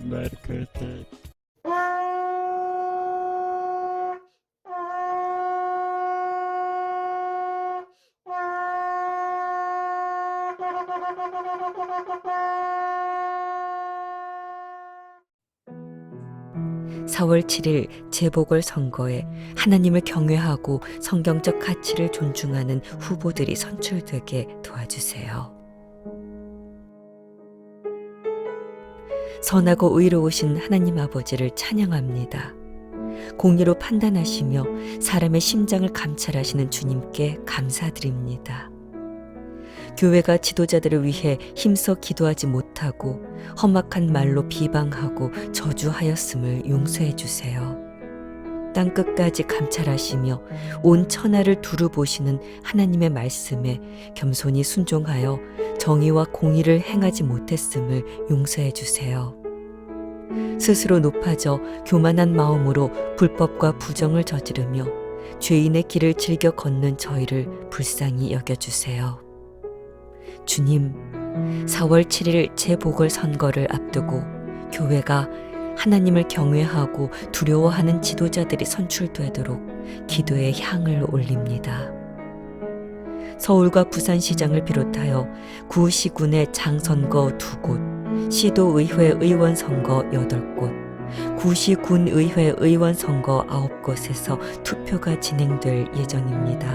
Marcate. (4월 7일) 재보궐선거에 하나님을 경외하고 성경적 가치를 존중하는 후보들이 선출되게 도와주세요. 선하고 의로우신 하나님 아버지를 찬양합니다. 공의로 판단하시며 사람의 심장을 감찰하시는 주님께 감사드립니다. 교회가 지도자들을 위해 힘써 기도하지 못하고 험악한 말로 비방하고 저주하였음을 용서해 주세요. 땅끝까지 감찰하시며 온 천하를 두루 보시는 하나님의 말씀에 겸손히 순종하여 정의와 공의를 행하지 못했음을 용서해 주세요. 스스로 높아져 교만한 마음으로 불법과 부정을 저지르며 죄인의 길을 즐겨 걷는 저희를 불쌍히 여겨주세요. 주님, 4월 7일 재보궐선거를 앞두고 교회가 하나님을 경외하고 두려워하는 지도자들이 선출되도록 기도의 향을 올립니다. 서울과 부산시장을 비롯하여 구시군의 장선거 2곳, 시도의회 의원선거 8곳, 구시군의회 의원선거 9곳에서 투표가 진행될 예정입니다.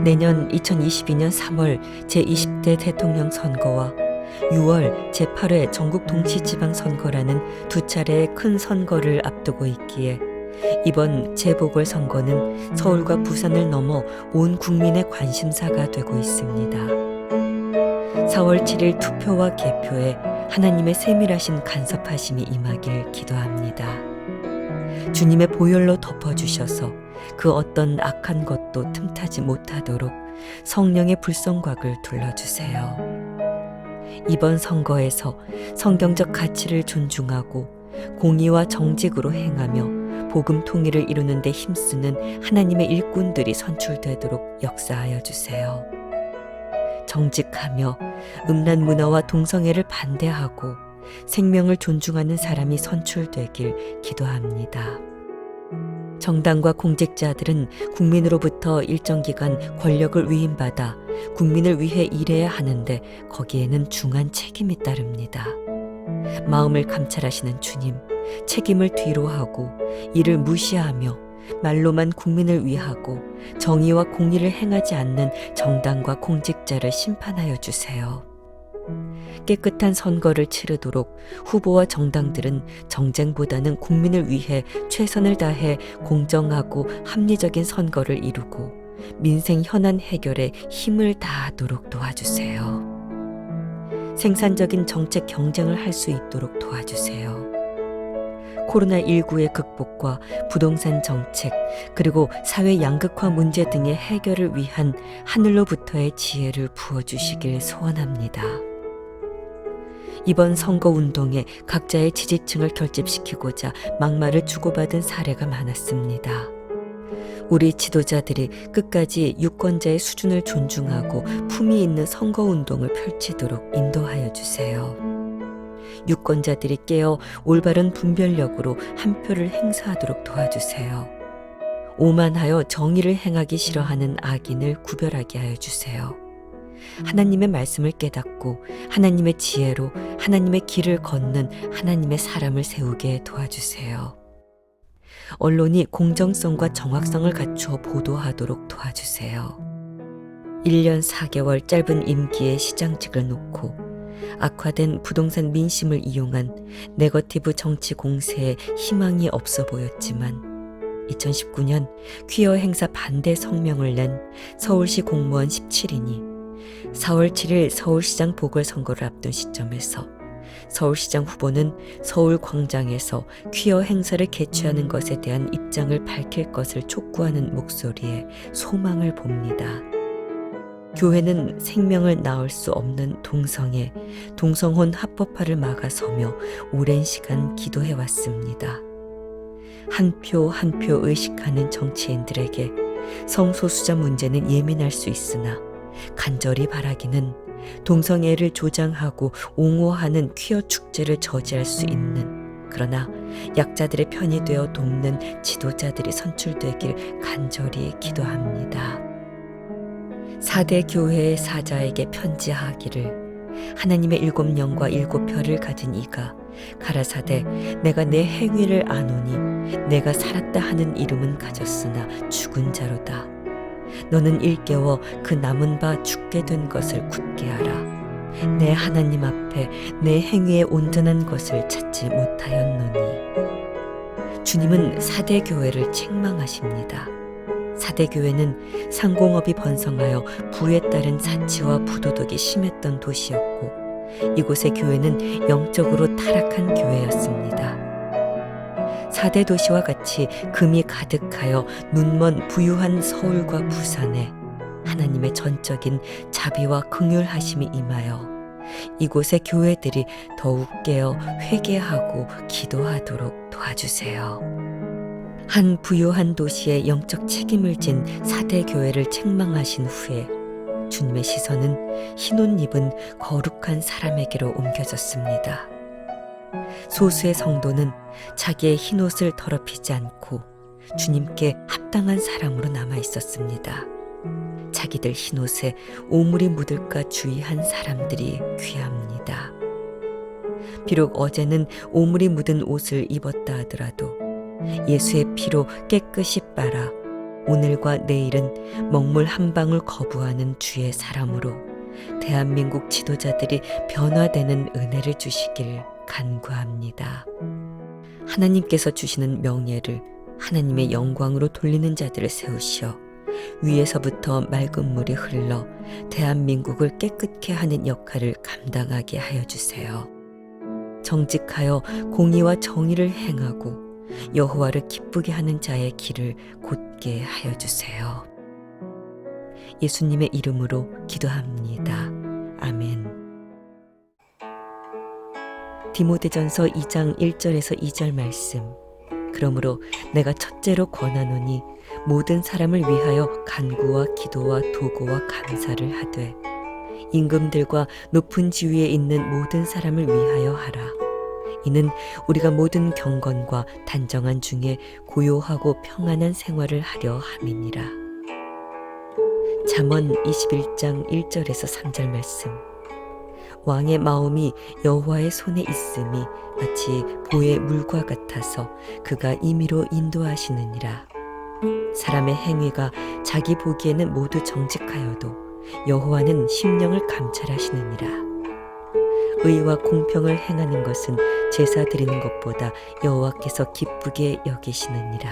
내년 2022년 3월 제20대 대통령 선거와 6월 제8회 전국 동시지방선거라는 두 차례의 큰 선거를 앞두고 있기에 이번 재보궐선거는 서울과 부산을 넘어 온 국민의 관심사가 되고 있습니다. 4월 7일 투표와 개표에 하나님의 세밀하신 간섭하심이 임하길 기도합니다. 주님의 보혈로 덮어주셔서 그 어떤 악한 것도 틈타지 못하도록 성령의 불성곽을 둘러주세요. 이번 선거에서 성경적 가치를 존중하고 공의와 정직으로 행하며 복음 통일을 이루는 데 힘쓰는 하나님의 일꾼들이 선출되도록 역사하여 주세요. 정직하며 음란 문화와 동성애를 반대하고 생명을 존중하는 사람이 선출되길 기도합니다. 정당과 공직자들은 국민으로부터 일정 기간 권력을 위임받아 국민을 위해 일해야 하는데 거기에는 중한 책임이 따릅니다. 마음을 감찰하시는 주님, 책임을 뒤로 하고 이를 무시하며 말로만 국민을 위하고 정의와 공의를 행하지 않는 정당과 공직자를 심판하여 주세요. 깨끗한 선거를 치르도록 후보와 정당들은 정쟁보다는 국민을 위해 최선을 다해 공정하고 합리적인 선거를 이루고 민생 현안 해결에 힘을 다하도록 도와주세요. 생산적인 정책 경쟁을 할 수 있도록 도와주세요. 코로나19의 극복과 부동산 정책, 그리고 사회 양극화 문제 등의 해결을 위한 하늘로부터의 지혜를 부어주시길 소원합니다. 이번 선거운동에 각자의 지지층을 결집시키고자 막말을 주고받은 사례가 많았습니다. 우리 지도자들이 끝까지 유권자의 수준을 존중하고 품위 있는 선거운동을 펼치도록 인도하여 주세요. 유권자들이 깨어 올바른 분별력으로 한 표를 행사하도록 도와주세요. 오만하여 정의를 행하기 싫어하는 악인을 구별하게 하여 주세요. 하나님의 말씀을 깨닫고 하나님의 지혜로 하나님의 길을 걷는 하나님의 사람을 세우게 도와주세요. 언론이 공정성과 정확성을 갖추어 보도하도록 도와주세요. 1년 4개월 짧은 임기에 시장직을 놓고 악화된 부동산 민심을 이용한 네거티브 정치 공세에 희망이 없어 보였지만 2019년 퀴어 행사 반대 성명을 낸 서울시 공무원 17인이 4월 7일 서울시장 보궐선거를 앞둔 시점에서 서울시장 후보는 서울 광장에서 퀴어 행사를 개최하는 것에 대한 입장을 밝힐 것을 촉구하는 목소리에 소망을 봅니다. 교회는 생명을 낳을 수 없는 동성애, 동성혼 합법화를 막아서며 오랜 시간 기도해왔습니다. 한 표 한 표 의식하는 정치인들에게 성소수자 문제는 예민할 수 있으나 간절히 바라기는 동성애를 조장하고 옹호하는 퀴어 축제를 저지할 수 있는, 그러나 약자들의 편이 되어 돕는 지도자들이 선출되길 간절히 기도합니다. 4대 교회의 사자에게 편지하기를, 하나님의 7영과 7별을 가진 이가 가라사대 내가 내 행위를 아노니 내가 살았다 하는 이름은 가졌으나 죽은 자로다. 너는 일깨워 그 남은 바 죽게 된 것을 굳게 알아. 내 하나님 앞에 내 행위의 온전한 것을 찾지 못하였노니. 주님은 4대 교회를 책망하십니다. 4대 교회는 상공업이 번성하여 부에 따른 사치와 부도덕이 심했던 도시였고, 이곳의 교회는 영적으로 타락한 교회였습니다. 4대 도시와 같이 금이 가득하여 눈먼 부유한 서울과 부산에 하나님의 전적인 자비와 긍휼하심이 임하여 이곳의 교회들이 더욱 깨어 회개하고 기도하도록 도와주세요. 한 부유한 도시의 영적 책임을 진 4대 교회를 책망하신 후에 주님의 시선은 흰옷 입은 거룩한 사람에게로 옮겨졌습니다. 소수의 성도는 자기의 흰옷을 더럽히지 않고 주님께 합당한 사람으로 남아 있었습니다. 자기들 흰옷에 오물이 묻을까 주의한 사람들이 귀합니다. 비록 어제는 오물이 묻은 옷을 입었다 하더라도 예수의 피로 깨끗이 빨아 오늘과 내일은 먹물 한 방울 거부하는 주의 사람으로 대한민국 지도자들이 변화되는 은혜를 주시길 간구합니다. 하나님께서 주시는 명예를 하나님의 영광으로 돌리는 자들을 세우시어 위에서부터 맑은 물이 흘러 대한민국을 깨끗게 하는 역할을 감당하게 하여 주세요. 정직하여 공의와 정의를 행하고 여호와를 기쁘게 하는 자의 길을 곧게 하여 주세요. 예수님의 이름으로 기도합니다. 아멘. 디모데전서 2장 1절에서 2절 말씀. 그러므로 내가 첫째로 권하노니 모든 사람을 위하여 간구와 기도와 도고와 감사를 하되 임금들과 높은 지위에 있는 모든 사람을 위하여 하라. 이는 우리가 모든 경건과 단정한 중에 고요하고 평안한 생활을 하려 함이니라. 잠언 21장 1절에서 3절 말씀. 왕의 마음이 여호와의 손에 있음이 마치 보의 물과 같아서 그가 임의로 인도하시느니라. 사람의 행위가 자기 보기에는 모두 정직하여도 여호와는 심령을 감찰하시느니라. 의와 공평을 행하는 것은 제사 드리는 것보다 여호와께서 기쁘게 여기시느니라.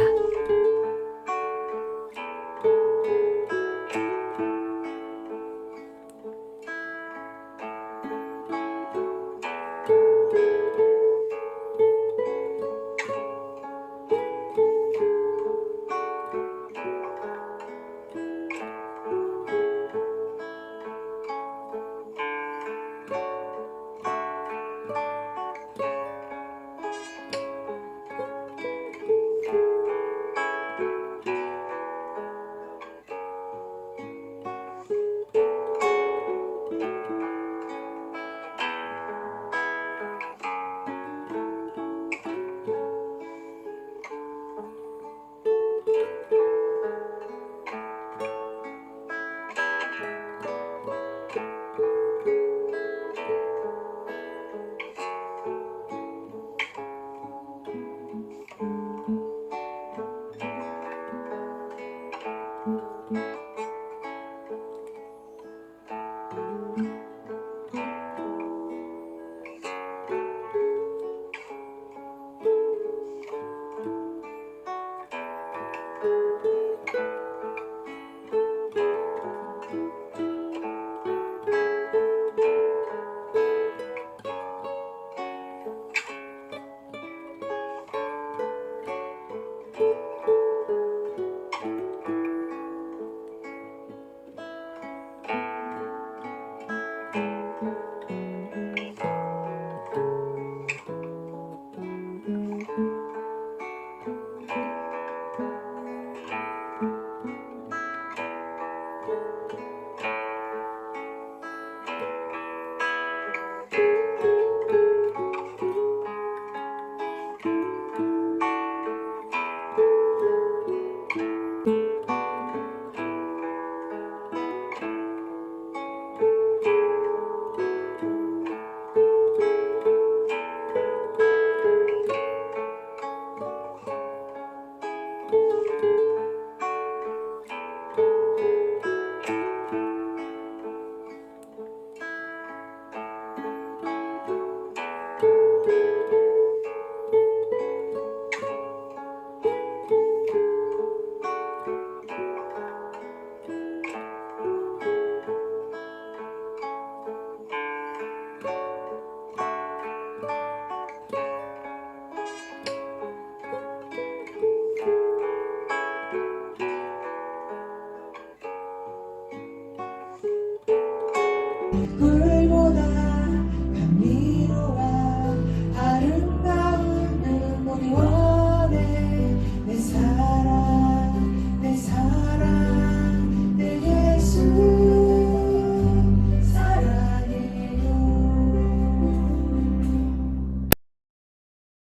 울